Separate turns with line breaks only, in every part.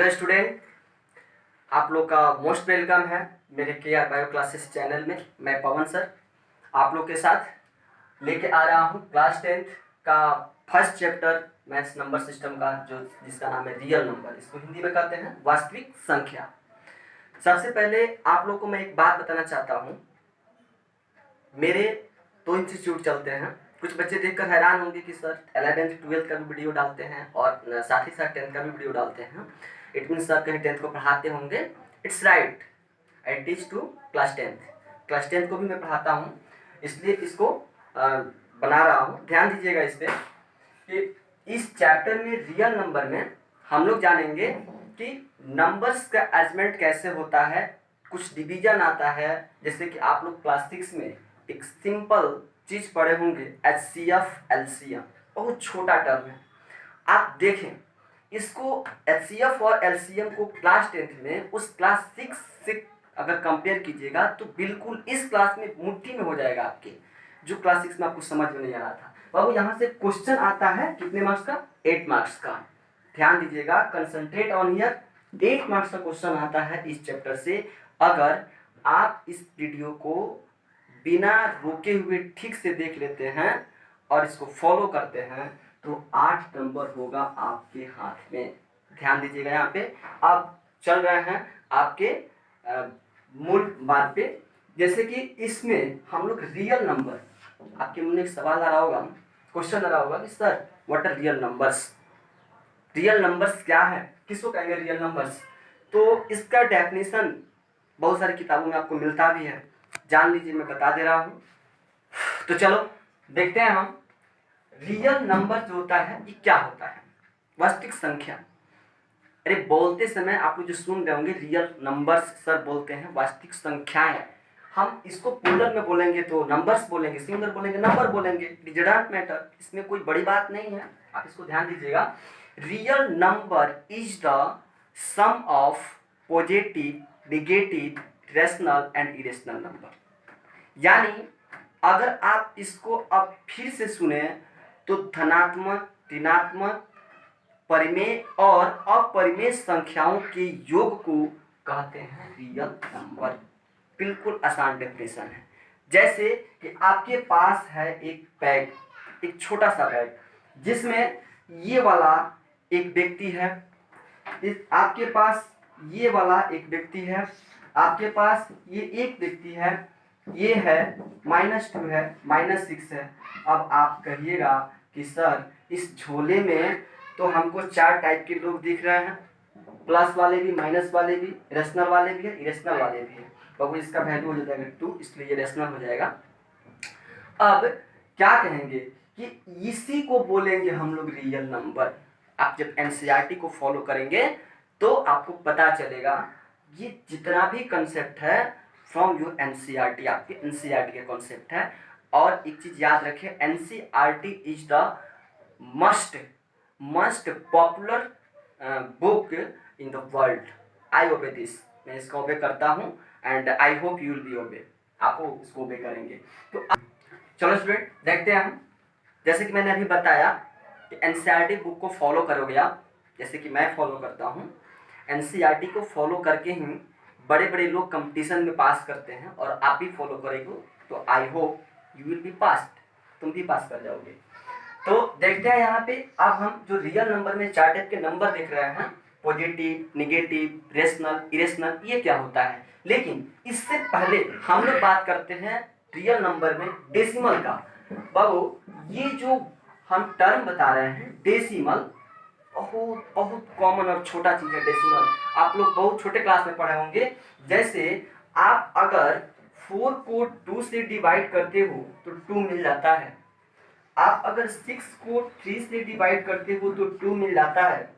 Hello student, आप लोग का मोस्ट वेलकम है मेरे KR बायो क्लासेस चैनल में। मैं पवन सर आप लोग के साथ लेके आ रहा हूँ क्लास 10th का first chapter maths number system का, जो जिसका नाम है रियल नंबर। इसको हिंदी में कहते हैं वास्तविक संख्या। सबसे पहले आप लोग को मैं एक बात बताना चाहता हूँ। मेरे 2 इंस्टीट्यूट चलते हैं। कुछ बच्चे देखकर हैरान होंगे कि सर 11th 12th का भी वीडियो डालते हैं और साथ ही साथ 10th का भी वीडियो डालते हैं। इट मीन्स सर कहीं 10th को पढ़ाते होंगे। It's right, I teach to class 10th को भी मैं पढ़ाता हूँ, इसलिए इसको बना रहा हूँ। ध्यान दीजिएगा इस पर कि इस चैप्टर में रियल नंबर में हम लोग जानेंगे कि नंबर्स का अरेंजमेंट कैसे होता है। कुछ डिवीजन आता है, जैसे कि आप लोग क्लास 6 में एक सिंपल चीज पढ़े होंगे HCF LCM। बहुत छोटा टर्म है, आप देखें इसको HCF और LCM को क्लास 10th में उस क्लास 6 से अगर कंपेयर कीजिएगा तो बिल्कुल इस क्लास में मुट्ठी में हो जाएगा आपके, जो क्लास 6 में आपको समझ में नहीं आ रहा था। बाबू यहाँ से क्वेश्चन आता है कितने मार्क्स का? 8 मार्क्स का। ध्यान दीजिएगा, कंसंट्रेट ऑन हियर। 8 मार्क्स का क्वेश्चन आता है इस चैप्टर से। अगर आप इस वीडियो को बिना रुके हुए ठीक से देख लेते हैं और इसको फॉलो करते हैं तो 8 नंबर होगा आपके हाथ में। ध्यान दीजिएगा, यहाँ पे आप चल रहे हैं आपके मूल बात पे। जैसे कि इसमें हम लोग रियल नंबर, आपके मन में एक सवाल आ रहा होगा, क्वेश्चन आ रहा होगा कि sir what are real numbers? Real numbers क्या है, किसको कहेंगे रियल नंबर्स? तो इसका डेफिनेशन बहुत सारी किताबों में आपको मिलता भी है, जान लीजिए, मैं बता दे रहा हूँ। तो चलो देखते हैं हम रियल नंबर जो होता है ये क्या होता है। वास्तविक संख्या। अरे बोलते समय आप लोग जो सुन रहे होंगे रियल नंबर्स सर बोलते हैं वास्तविक संख्याएं। हम इसको प्लूरल में बोलेंगे तो नंबर्स बोलेंगे, सिंगुलर बोलेंगे नंबर बोलेंगे। इट डज नॉट मैटर, इसमें कोई बड़ी बात नहीं है, आप इसको ध्यान दीजिएगा। Real number is the sum of positive, negative, rational and irrational number. यानी अगर आप इसको अब फिर से सुने तो धनात्मक, ऋणात्मक, परिमेय और अपरिमेय संख्याओं के योग को कहते हैं रियल नंबर। बिल्कुल आसान डेफिनेशन है। जैसे कि आपके पास है एक बैग, एक छोटा सा बैग, जिसमें ये वाला एक व्यक्ति है, आपके पास ये वाला एक व्यक्ति है, आपके पास ये एक व्यक्ति है, ये है -2 है, -6 है। अब आप कहिएगा कि सर इस झोले में तो हमको 4 टाइप के लोग दिख रहे हैं, प्लस वाले भी, माइनस वाले भी, रेशनल वाले भी है, इरेशनल वाले भी है। बाबू इसका वैल्यू हो जाएगा 2, इसलिए ये रेशनल हो जाएगा। अब क्या कहेंगे कि इसी को बोलेंगे हम लोग रियल नंबर। आप जब NCERT को फॉलो करेंगे तो आपको पता चलेगा ये जितना भी कंसेप्ट है फ्रॉम योर NCERT, आपके NCERT के कॉन्सेप्ट है। और एक चीज याद रखें, NCERT is the most popular book in the world. I obey this, मैं इसको ओबे करता हूँ and I hope you will be obey. आपको इसको ओबे करेंगे। तो चलो स्टूडेंट देखते हैं हम। जैसे कि मैंने अभी बताया कि NCERT बुक को फॉलो करोगे आप, जैसे कि मैं फॉलो करता हूँ। NCERT को फॉलो करके ही बड़े बड़े लोग कंपटीशन में पास करते हैं, और आप भी फॉलो करेंगे तो आई hope you will be passed, तुम भी पास कर जाओगे। तो देखते हैं यहाँ पे अब हम जो रियल नंबर में 4 टाइप के नंबर देख रहे हैं, पॉजिटिव, नेगेटिव, रेशनल, इरेशनल, ये क्या होता है। लेकिन इससे पहले हम लोग बात करते हैं रियल नंबर में डेसिमल का। बाबू ये जो हम टर्म बता रहे हैं डेसिमल, बहुत बहुत कॉमन और छोटा चीज है डेसिमल। आप लोग बहुत छोटे क्लास में पढ़े होंगे। जैसे आप अगर 4 को 2 से डिवाइड करते हो तो 2 मिल जाता है। आप अगर 6 को 3 से डिवाइड करते हो तो 2 मिल जाता है।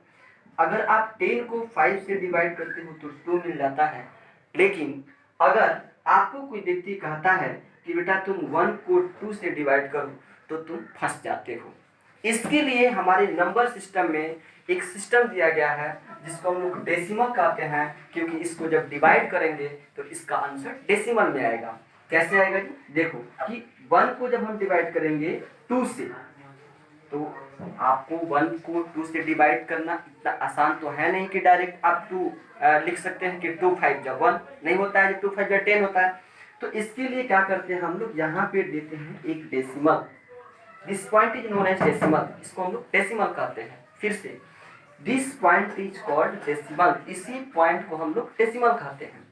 अगर आप 10 को 5 से डिवाइड करते हो तो 2 मिल जाता है। लेकिन अगर आपको कोई व्यक्ति कहता है कि बेटा तुम 1 को 2 से डिवाइड करो तो तुम फंस जाते हो। इसके लिए हमारे नंबर सिस्टम में एक सिस्टम दिया गया है जिसको हम लोग डेसिमल कहते हैं, क्योंकि इसको जब डिवाइड करेंगे तो इसका आंसर डेसिमल में आएगा। कैसे आएगा जी? देखो कि 1 को जब हम डिवाइड करेंगे 2 से तो आपको 1 को 2 से डिवाइड करना इतना आसान तो है नहीं कि डायरेक्ट आप 2 लिख सकते हैं कि 2 5 जा 1 नहीं होता है, 2 5 जा 10 होता है। तो इसके लिए क्या करते हैं हम लोग, यहाँ पे देते हैं एक decimal. This point is known as decimal, इसको हम लोग डेसिमल कहते हैं। फिर से this point is called decimal, इसी पॉइंट को हम लोग डेसिमल कहते हैं।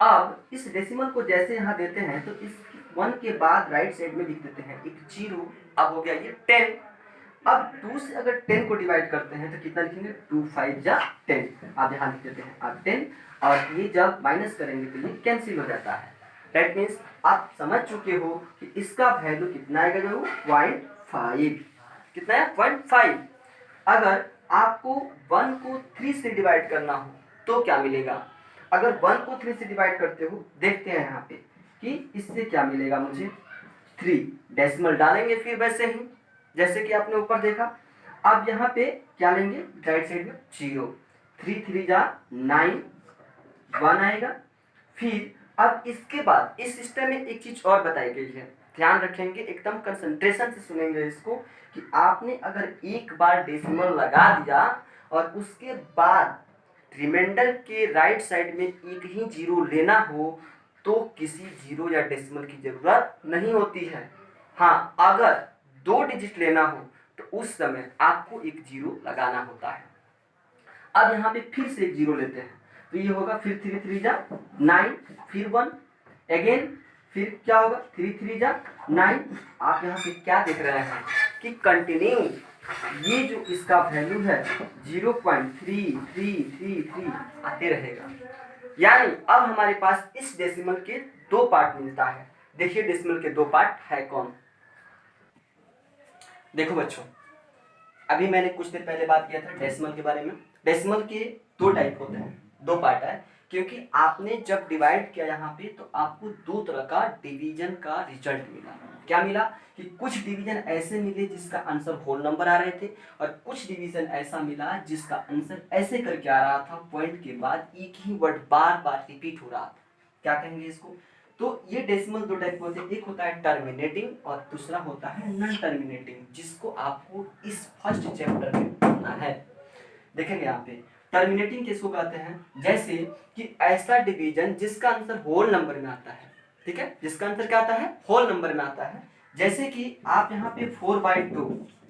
अब इस डेसिमल को जैसे यहाँ देते हैं तो इस 1 के बाद राइट साइड में लिख देते हैं एक 0। अब हो गया ये 10। अब 2 से अगर 10 को डिवाइड करते हैं तो कितना लिखेंगे, 2 5 जा 10। आप यहाँ लिख देते हैं अब 10, और ये जब माइनस करेंगे तो ये कैंसिल हो जाता है। दैट मीन्स आप समझ चुके हो कि इसका वैल्यू कितना आएगा, जो 0.5। कितना है, 0.5। अगर आपको 1 को 3 से डिवाइड करना हो तो क्या मिलेगा, अगर 1 को 3 से डिवाइड करते हो, देखते हैं यहाँ पे कि इससे क्या मिलेगा मुझे, 3 डेसिमल डालेंगे फिर वैसे ही जैसे कि आपने ऊपर देखा। अब यहाँ पे क्या लेंगे, राइट साइड में 0, 3 3 जा 9, 1 आएगा। फिर अब इसके बाद इस सिस्टम में एक चीज और बताई गई है, ध्यान रखेंगे, एकदम कंसंट्रेशन से सुनेंगे इसको, कि आपने अगर एक बार डेसिमल लगा दिया और उसके बाद रिमाइंडर के राइट साइड में एक ही 0 लेना हो तो किसी 0 या डेसिमल की जरूरत नहीं होती है। हाँ, अगर 2 डिजिट लेना हो तो उस समय आपको एक 0 लगाना होता है। अब यहाँ पे फिर से एक 0 लेते हैं तो ये होगा, फिर 3 3 जा 9, फिर 1 अगेन, फिर क्या होगा, 3 3 जा 9। आप यहाँ पे क्या देख रहे हैं कि कंटिन्यू ये जो इसका वैल्यू है 0.3333 आते रहेगा। यानी अब हमारे पास इस डेसिमल के 2 पार्ट मिलता है। देखिए डेसिमल के 2 पार्ट है कौन। देखो बच्चों, अभी मैंने कुछ देर पहले बात किया था डेसिमल के बारे में। डेसिमल के 2 टाइप होते हैं, 2 पार्ट है, क्योंकि आपने जब डिवाइड किया यहाँ पे तो आपको 2 तरह का डिवीजन का रिजल्ट मिला। क्या मिला कि कुछ डिवीजन ऐसे मिले जिसका आंसर होल नंबर आ रहे थे, और कुछ डिवीजन ऐसा मिला जिसका आंसर ऐसे करके आ रहा था, पॉइंट के बाद एक ही वर्ड बार बार रिपीट हो रहा था। क्या कहेंगे इसको, तो ये डेसिमल 2 टाइप होते हैं, एक होता है टर्मिनेटिंग और दूसरा होता है नॉन टर्मिनेटिंग, जिसको आपको इस फर्स्ट चैप्टर में पढ़ना है। देखेंगे यहाँ पे टर्मिनेटिंग किसको कहते हैं, जैसे कि ऐसा डिवीजन जिसका आंसर होल नंबर में आता है। ठीक है, जिसका आंसर क्या आता है, होल नंबर में आता है। जैसे कि आप यहाँ पे 4/2,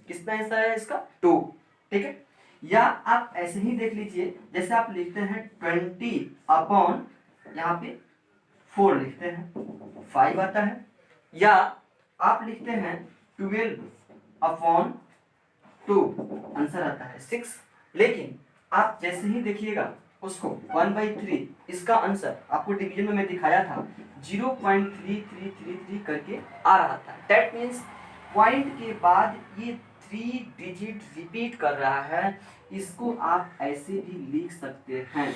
कितना आंसर है इसका, 2। ठीक है, या आप ऐसे ही देख लीजिए, जैसे आप लिखते हैं 20 अपॉन यहाँ पे 4 लिखते हैं, 5 आता है। या आप लिखते हैं 12 अपॉन 2, आंसर आता है 6। लेकिन आप जैसे ही देखिएगा उसको 1/3, इसका आंसर आपको डिवीजन में मैं दिखाया था 0.3333 करके आ रहा था। दैट मीन्स पॉइंट के बाद ये 3 डिजिट रिपीट कर रहा है। इसको आप ऐसे भी लिख सकते हैं।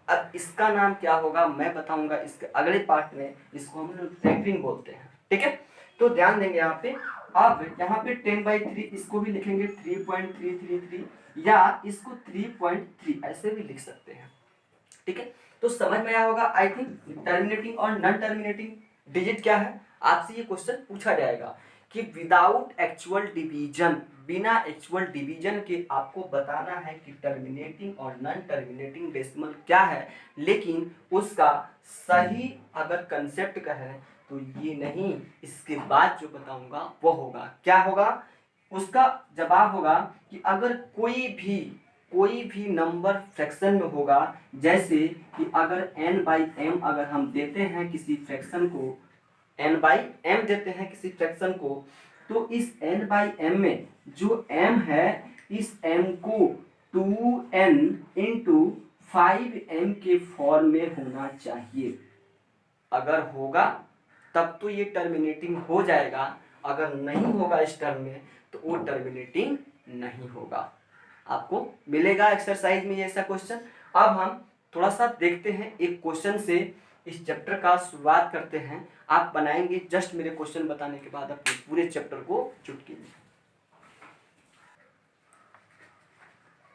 अब इसका नाम क्या होगा मैं बताऊंगा इसके अगले पार्ट में। इसको हम लोग फैक्टरिंग बोलते हैं। ठीक है, तो ध्यान देंगे यहाँ पे। अब यहाँ पे 10/3 इसको भी लिखेंगे 3.333, या इसको 3.3 ऐसे भी लिख सकते हैं। ठीक है, तो समझ में आया होगा आई थिंक। टर्मिनेटिंग और नॉन टर्मिनेटिंग डिजिट क्या है, आपसे ये क्वेश्चन पूछा जाएगा कि विदाउट एक्चुअल डिवीजन, बिना एक्चुअल डिवीजन के आपको बताना है कि टर्मिनेटिंग और नॉन टर्मिनेटिंग डेसिमल क्या है। लेकिन उसका सही अगर कंसेप्ट का है तो ये नहीं, इसके बाद जो बताऊंगा वो होगा। क्या होगा, उसका जवाब होगा कि अगर कोई भी नंबर फ्रैक्शन में होगा, जैसे कि अगर n/m अगर हम देते हैं किसी फ्रैक्शन को, n/m देते हैं किसी फ्रैक्शन को, तो इस n/m में जो m है, इस m को 2n × 5m के फॉर्म में होना चाहिए। अगर होगा तब तो ये टर्मिनेटिंग हो जाएगा, अगर नहीं होगा इस टर्म में तो वो टर्मिनेटिंग नहीं होगा। आपको मिलेगा एक्सरसाइज में ये ऐसा क्वेश्चन। अब हम थोड़ा सा देखते हैं एक क्वेश्चन से इस चैप्टर का शुरुआत करते हैं। आप बनाएंगे जस्ट मेरे क्वेश्चन बताने के बाद अपने पूरे चैप्टर को चुटकी में।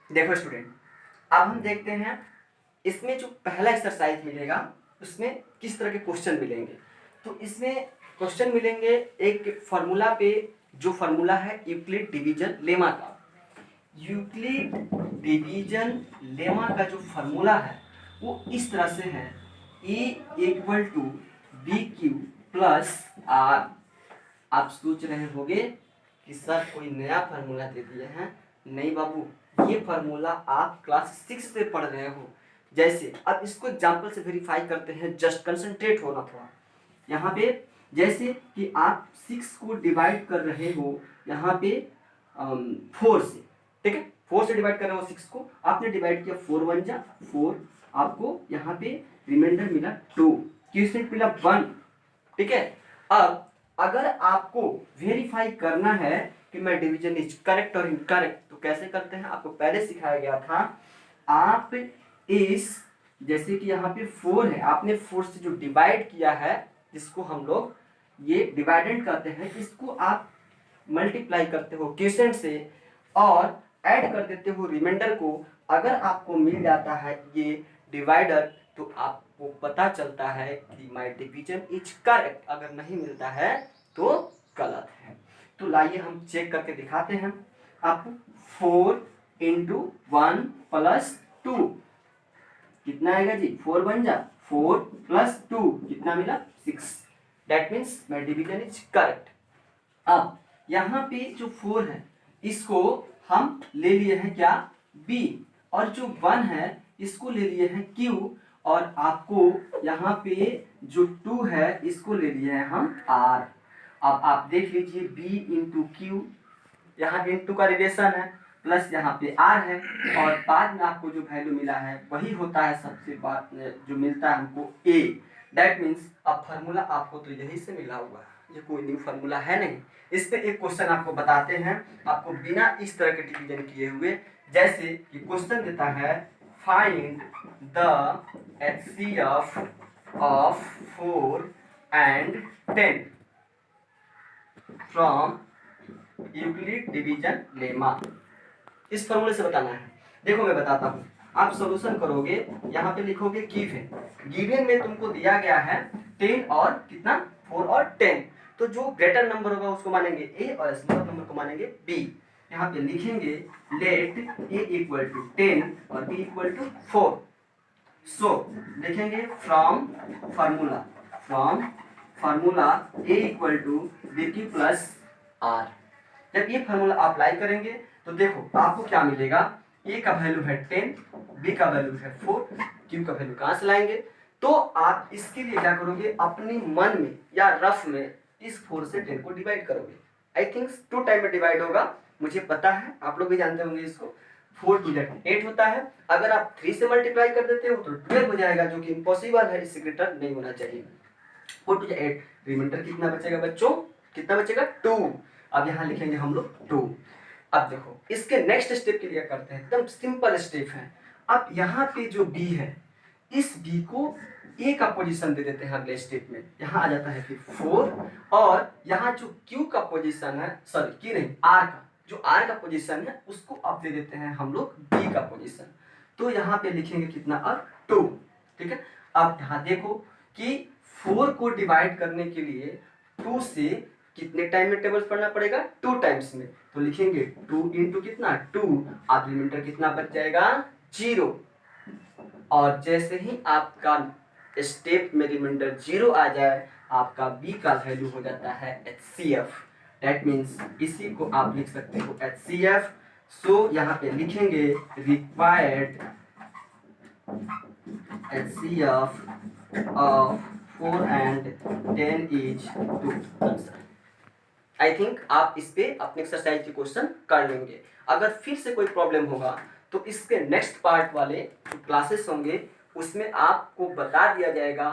देखो स्टूडेंट, अब हम देखते हैं इसमें जो पहला एक्सरसाइज मिलेगा उसमें किस तरह के क्वेश्चन मिलेंगे। तो इसमें क्वेश्चन मिलेंगे एक फॉर्मूला पे जो फार्मूला है यूक्लिड डिवीजन लेमा का, यूक्लिड डिवीजन लेमा का जो फार्मूला है वो इस तरह से है, E equal to B Q plus R. आप सोच रहे होंगे कि सर कोई नया फार्मूला दे दिए हैं। नहीं बाबू, ये फार्मूला आप क्लास 6 से पढ़ रहे हो। जैसे अब इसको एग्जांपल से वेरीफाई करते हैं, जस्ट कंसंट्रेट होना थोड़ा यहाँ पे। जैसे कि आप 6 को डिवाइड कर रहे हो यहाँ पे 4 से, ठीक है, 4 से डिवाइड कर रहे हो 6 को, आपने डिवाइड किया 4 1 जा 4, आपको यहाँ पे रिमाइंडर मिला 2, क्वेश्चन मिला 1, ठीक है। अब अगर आपको वेरीफाई करना है कि मैं डिवीजन इज करेक्ट और इनकरेक्ट, तो कैसे करते हैं, आपको पहले सिखाया गया था। आप इस, जैसे कि यहाँ पे 4 है, आपने 4 से जो डिवाइड किया है, जिसको हम लोग ये डिवाइडेंड कहते हैं, इसको आप मल्टीप्लाई करते हो क्वोशिएंट से और ऐड कर देते हो रिमाइंडर को। अगर आपको मिल जाता है ये डिवाइडर, तो आपको पता चलता है कि माय डिवीजन इज करेक्ट। अगर नहीं मिलता है तो गलत है। तो लाइए हम चेक करके दिखाते हैं आपको। 4 इंटू 1 प्लस 2 कितना आएगा जी, 4 बन जा 4 प्लस 2 कितना मिला 6। That means my division is correct. अब यहाँ पे जो 4 है इसको हम ले लिए हैं क्या, B, और जो 1 है इसको ले लिए हैं Q, और आपको यहाँ पे जो 2 है इसको ले लिए हैं हम R। अब आप देख लीजिए B इंटू क्यू, यहाँ इंटू का रिलेशन है, प्लस यहाँ पे R है, और बाद में आपको जो वैल्यू मिला है वही होता है सबसे बाद जो मिलता है हमको A। दैट मीन्स अब फार्मूला आपको तो यही से मिला हुआ है, ये कोई न्यू फार्मूला है नहीं। इस पे एक क्वेश्चन आपको बताते हैं, आपको बिना इस तरह के डिवीजन किए हुए। जैसे कि क्वेश्चन देता है find the HCF of 4 and 10 from Euclid division lemma. इस फॉर्मूले से बताना है। देखो मैं बताता हूँ, आप सॉल्यूशन करोगे, यहाँ पे लिखोगे गिवन। गिवन में तुमको दिया गया है 10 और कितना 4 और 10, तो जो ग्रेटर नंबर होगा उसको मानेंगे A और स्मॉलर नंबर को मानेंगे B। यहाँ पे लिखेंगे लेट A इक्वल टू 10 और B इक्वल टू 4। सो लिखेंगे from formula A equal to BQ plus R। जब ये फार्मूला अप्लाई करेंगे तो देखो आपको क्या मिलेगा, A का वैल्यू है 10, B का वैल्यू है 4, Q का वैल्यू कहाँ से लाएंगे। तो आप इसके लिए क्या करोगे, अपने मन में या रफ में इस 4 से 10 को डिवाइड करोगे। आई थिंक 2 टाइम में डिवाइड होगा, मुझे पता है, आप लोग भी जानते होंगे इसको। 4 टू 8 होता है, अगर आप 3 से मल्टीप्लाई कर देते हो तो 12 हो जाएगा, जो कि इम्पॉसिबल है, इससे ग्रेटर नहीं होना चाहिए। 4 टू 8, रिमाइंडर कितना बचेगा बच्चों, कितना बचेगा 2। अब यहाँ लिखेंगे हम लोग 2। अब देखो इसके नेक्स्ट स्टेप के लिए करते हैं, एकदम सिंपल स्टेप है। अब यहाँ पे जो B है, इस B को A का पोजीशन दे देते हैं अगले स्टेप में। यहाँ आ जाता है फिर 4, और यहाँ जो Q का पोजीशन है, सॉरी Q नहीं R का, जो R का पोजीशन है उसको अब दे देते हैं हम लोग B का पोजीशन। तो यहाँ पे लिखेंगे कितना, अब 2, ठीक है। अब यहाँ देखो कि 4 को डिवाइड करने के लिए 2 से कितने टाइम में टेबल्स पढ़ना पड़ेगा, 2 टाइम्स में। तो लिखेंगे 2 इंटू कितना 2, आप रिमाइंडर कितना बच जाएगा 0। और जैसे ही आपका स्टेप में रिमाइंडर 0 आ जाए, आपका B का वैल्यू हो जाता है HCF। दैट मीन्स इसी को आप लिख सकते हो HCF। सो यहाँ पे लिखेंगे required HCF of 4 and 10 is 2। I think आप इस पे अपने एक्सरसाइज के क्वेश्चन कर लेंगे। अगर फिर से कोई प्रॉब्लम होगा तो इसके नेक्स्ट पार्ट वाले जो क्लासेस होंगे उसमें आपको बता दिया जाएगा,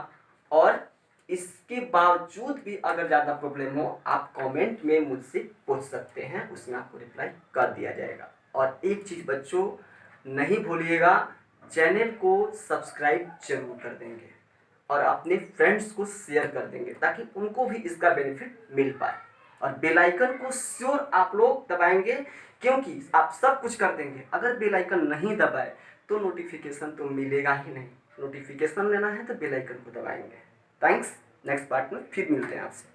और इसके बावजूद भी अगर ज़्यादा प्रॉब्लम हो आप कमेंट में मुझसे पूछ सकते हैं, उसमें आपको रिप्लाई कर दिया जाएगा। और एक चीज़ बच्चों नहीं भूलिएगा, चैनल को सब्सक्राइब जरूर कर देंगे और अपने फ्रेंड्स को शेयर कर देंगे ताकि उनको भी इसका बेनिफिट मिल पाए। और बेल आइकन को श्योर आप लोग दबाएंगे, क्योंकि आप सब कुछ कर देंगे, अगर बेल आइकन नहीं दबाए तो नोटिफिकेशन तो मिलेगा ही नहीं। नोटिफिकेशन लेना है तो बेल आइकन को दबाएंगे। थैंक्स, नेक्स्ट पार्ट में फिर मिलते हैं आपसे।